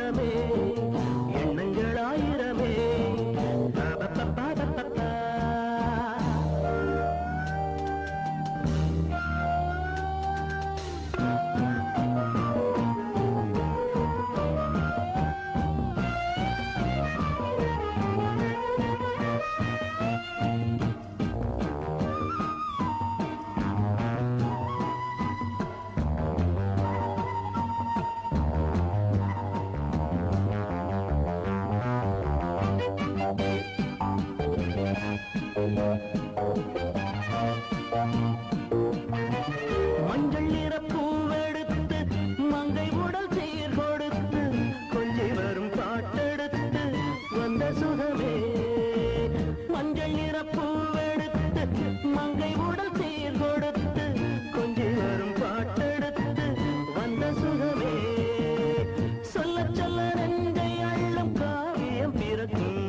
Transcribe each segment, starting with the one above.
ஆனந்தமே எண்ணங்கள் ஆயிரமே மஞ்சள் நிற பூவெடுத்து மங்கை உடல் சீர் கொடுத்து கொஞ்சி வரும் பாட்டெடுத்து வந்த சுகமே மஞ்சள் நிற பூவெடுத்து மங்கை உடல் சீர் கொடுத்து கொஞ்சி வரும் பாட்டெடுத்து வந்த சுகமே சொல்ல சொல்ல நெஞ்சை அள்ளும் காவியம் பிறக்கும்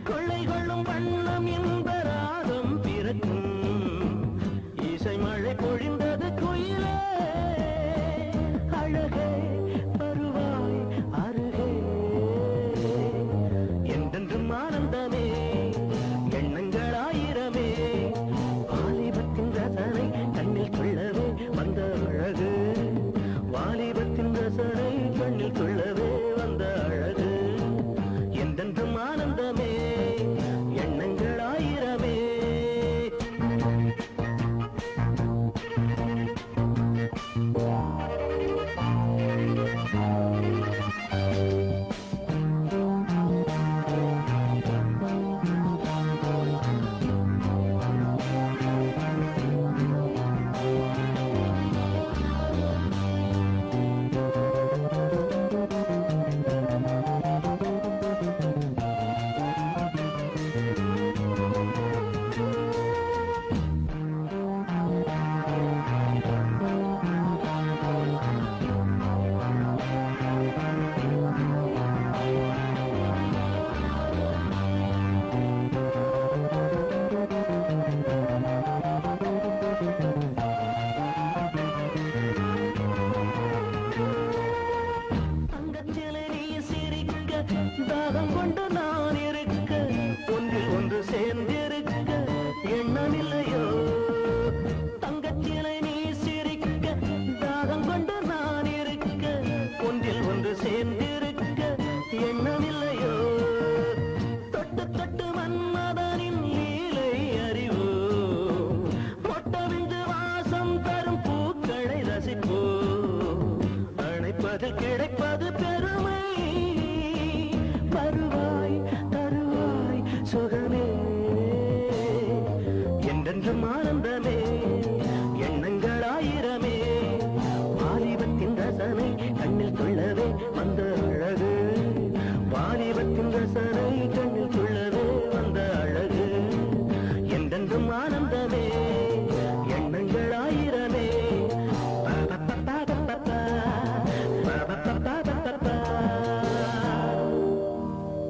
கொள்ளை கொள்ளும் வண்ணம் என்பராகம் பிறக்கும் இசை மழை பொழிந்தது குயிலே அழகே வருவாய் அருகே என்றென்றும் ஆனந்தமே எண்ணங்கள் ஆயிரமே வாலிபத்தின் ரசனை கண்ணில் கொள்ளவே வந்த அழகு வாலிபத்தின் ரசனை கண்ணில் கொள்ளவே வந்த அழகு என்றென்றும் ஆனந்தமே எண்ணங்கள் ஆயிரமே தாகம் கொண்டு நான் இருக்க ஒன்றில் ஒன்று சேர்ந்திருக்க எண்ணமில்லையோ தங்கச்சிலை நீ சிரிக்க தாகம் கொண்டு நான் இருக்க ஒன்றில் ஒன்று சேர்ந்திருக்க எண்ணமில்லையோ தொட்டு தொட்டு மன்மதனின் லீலை அறிவோ மொட்டவிந்து வாசம் தரும் பூக்களை ரசிப்போ அணைப்பதில் கிடைப்பது பெருமை வருவாய் தருவாய் சுகமே என்றென்றும் ஆனந்த